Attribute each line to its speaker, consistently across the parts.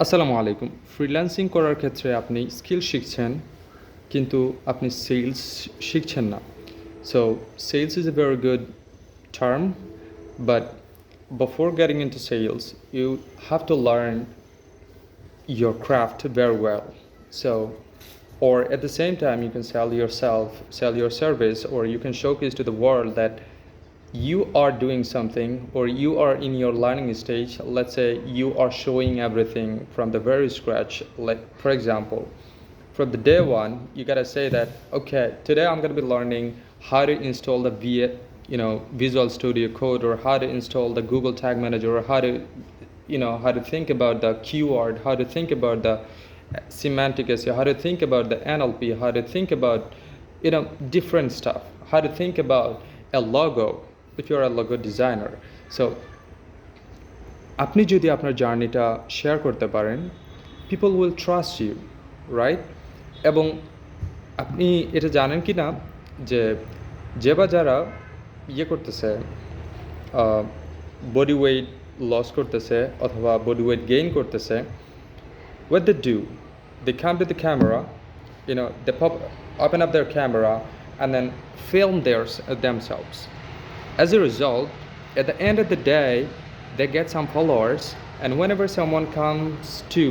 Speaker 1: আসসালামু আলাইকুম। ফ্রিল্যান্সিং করার ক্ষেত্রে আপনি স্কিল শিখছেন, কিন্তু আপনি সেলস শিখছেন না। So sales is a very good term, but before getting into sales, you have to learn your craft very well. So, or at the same time, you can sell yourself, sell your service, or you can showcase to the world that you are doing something or you are in your learning stage. Let's say you are showing everything from the very scratch. Like, for example, from the day one, you gotta say that, okay, today I'm gonna be learning how to install the Visual Studio Code, or how to install the Google Tag Manager, or how to think about the keyword, how to think about the semantic SEO, how to think about the NLP, how to think about different stuff, how to think about a logo if you're a logo designer. So আপনি যদি আপনার জার্নিটা share করতে পারেন, people will trust you, right? এবং আপনি এটা জানেন কি না যে বা যারা করতেছে, বডি ওয়েট লস করতেছে অথবা বডি ওয়েট গেইন করতেছে, what they do, they come to the camera, they open up their camera and then film themselves. As a result, at the end of the day, they get some followers, and whenever someone comes to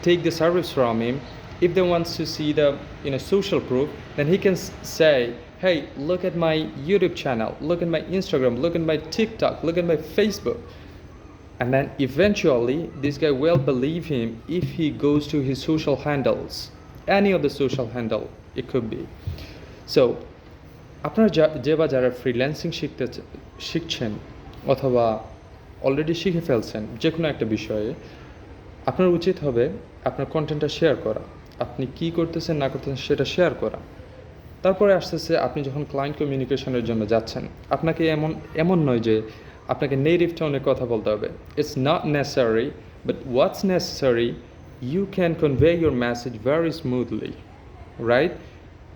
Speaker 1: take the service from him, if they want to see the social proof, then he can say, hey, look at my YouTube channel, look at my Instagram, look at my TikTok, look at my Facebook. And then eventually this guy will believe him if he goes to his social handles, any of the social handle it could be. So আপনারা যারা freelancing শিখছেন অথবা already শিখে ফেলছেন যে কোনো একটা বিষয়ে, আপনার উচিত হবে আপনার কন্টেন্টটা শেয়ার করা, আপনি কি করতেছেন না করতেছেন সেটা শেয়ার করা। তারপরে আসতেছে আপনি যখন ক্লায়েন্ট কমিউনিকেশনের জন্য যাচ্ছেন, আপনাকে এমন নয় যে আপনাকে নেটিভ টোনে কথা বলতে হবে। It's not necessary, but what's necessary, you can convey your message very smoothly, right?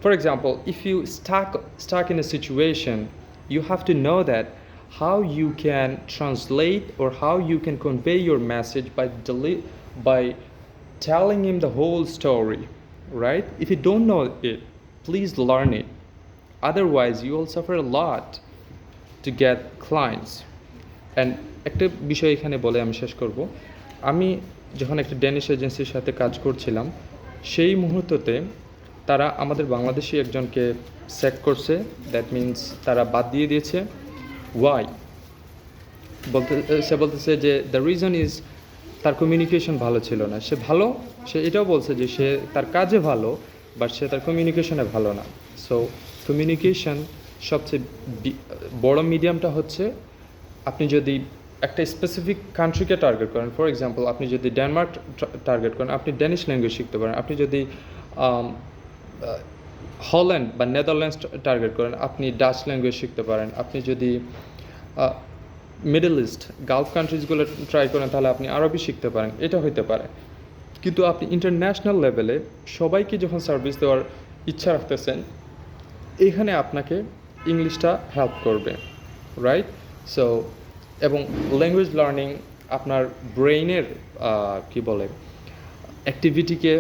Speaker 1: For example, if you stuck in a situation, you have to know that how you can translate or how you can convey your message by telling him the whole story, right? If you don't know it, please learn it. Otherwise, you will suffer a lot to get clients. And একটা বিষয় এখানে বলে আমি শেষ করব। আমি যখন একটা ডেনিশ এজেন্সির সাথে কাজ করছিলাম, সেই মুহূর্ততে তারা আমাদের বাংলাদেশি একজনকে স্যাক করছে। দ্যাট মিনস তারা বাদ দিয়ে দিয়েছে। ওয়াই? সে বলতেছে যে দ্য রিজন ইজ তার কমিউনিকেশন ভালো ছিল না। সে এটাও বলছে যে সে তার কাজে ভালো, বাট সে তার কমিউনিকেশনে ভালো না। সো কমিউনিকেশন সবচেয়ে বড় মিডিয়ামটা হচ্ছে, আপনি যদি একটা স্পেসিফিক কান্ট্রিকে টার্গেট করেন, ফর এক্সাম্পল আপনি যদি ডেনমার্ক টার্গেট করেন, আপনি ডেনিশ ল্যাঙ্গুয়েজ শিখতে পারেন। আপনি যদি হল্যান্ড বা নেদারল্যান্ডস টার্গেট করেন, আপনি ডাচ ল্যাঙ্গুয়েজ শিখতে পারেন। আপনি যদি মিডল ইস্ট গালফ কান্ট্রিজগুলো ট্রাই করেন, তাহলে আপনি আরবি শিখতে পারেন। এটা হইতে পারে। কিন্তু আপনি ইন্টারন্যাশনাল লেভেলে সবাইকে যখন সার্ভিস দেওয়ার ইচ্ছা রাখতেছেন, এখানে আপনাকে ইংলিশটা হেল্প করবে, রাইট? সো এবং ল্যাঙ্গুয়েজ লার্নিং আপনার ব্রেইনের কি বলে অ্যাক্টিভিটিকে,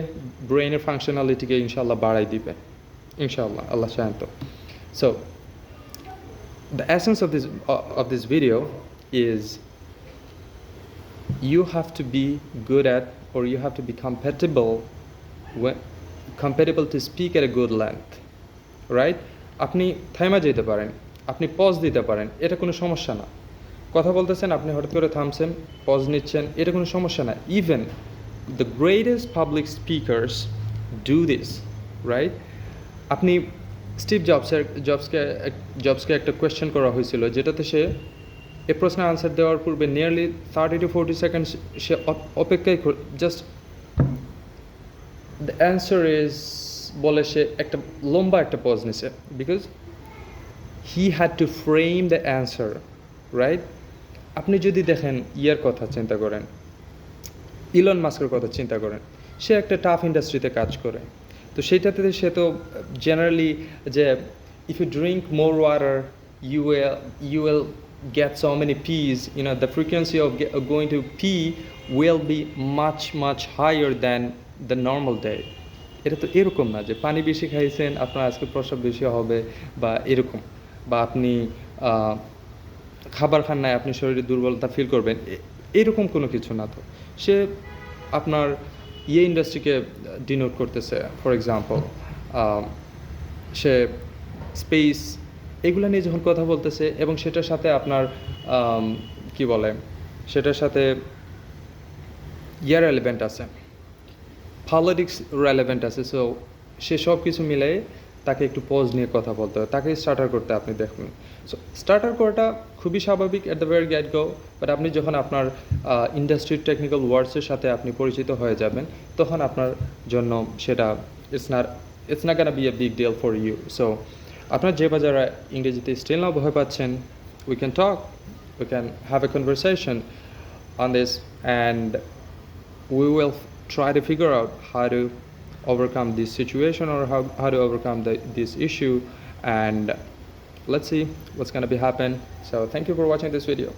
Speaker 1: ব্রেইনের ফাংশনালিটিকে ইনশাল্লাহ বাড়াই দিবে, ইনশাল্লাহ, আল্লাহ শান্ত। So the essence of this video is you have to be good at, or you have to be compatible to speak at a good length, right? আপনি থাইমা যেতে পারেন, আপনি পজ দিতে পারেন, এটা কোনো সমস্যা না। কথা বলতেছেন, আপনি হঠাৎ করে থামছেন, পজ নিচ্ছেন, এটা কোনো সমস্যা না। Even the greatest public speakers do this, right? আপনি স্টিভ জবসকে একটা কোয়েশ্চেন করা হয়েছিল, যেটাতে সে এ প্রশ্নের আনসার দেওয়ার পূর্বে নিয়ারলি 30 to 40 সেকেন্ডস সে অপেক্ষায় জাস্ট দ্য অ্যান্সার ইজ বলে সে একটা লম্বা একটা পজ নিছে, because he had to frame the answer, right? আপনি যদি দেখেন ইয়ার কথা চিন্তা করেন, ইলন মাস্কের কথা চিন্তা করেন, সে একটা টাফ ইন্ডাস্ট্রিতে কাজ করে। তো সেইটাতে সে তো জেনারেলি যে if you drink more water you will get so many pees, the frequency of going to pee will be much higher than the normal day. এটা তো এরকম না যে পানি বেশি খাইছেন আপনার আজকে প্রস্রাব বেশি হবে বা এরকম, বা আপনি খাবার খান নাই আপনি শরীরে দুর্বলতা ফিল করবেন, এরকম কোনো কিছু না তো। সে আপনার ইন্ডাস্ট্রিকে ডিনোট করতেছে, ফর এক্সাম্পল সে স্পেস এগুলো নিয়ে যখন কথা বলতেছে এবং সেটার সাথে আপনার কি বলে, সেটার সাথে রেলেভেন্ট আছে, পলিটিক্স রেলেভেন্ট আছে, সো সে সব কিছু মিলাই তাকে একটু পজ নিয়ে কথা বলতে হয়, তাকে স্টার্টার করতে আপনি দেখুন। সো স্টার্টার করাটা খুবই স্বাভাবিক at the very gate go, but আপনি যখন আপনার ইন্ডাস্ট্রির টেকনিক্যাল ওয়ার্ডসের সাথে আপনি পরিচিত হয়ে যাবেন তখন আপনার জন্য সেটা it's not gonna be a big deal for you. So আপনার যে বা যারা ইংরেজিতে স্টিল না ভয় পাচ্ছেন, we can talk, we can have a conversation on this, and we will try to figure out how to overcome this situation, or how to overcome this issue, and let's see what's going to be happen. So thank you for watching this video.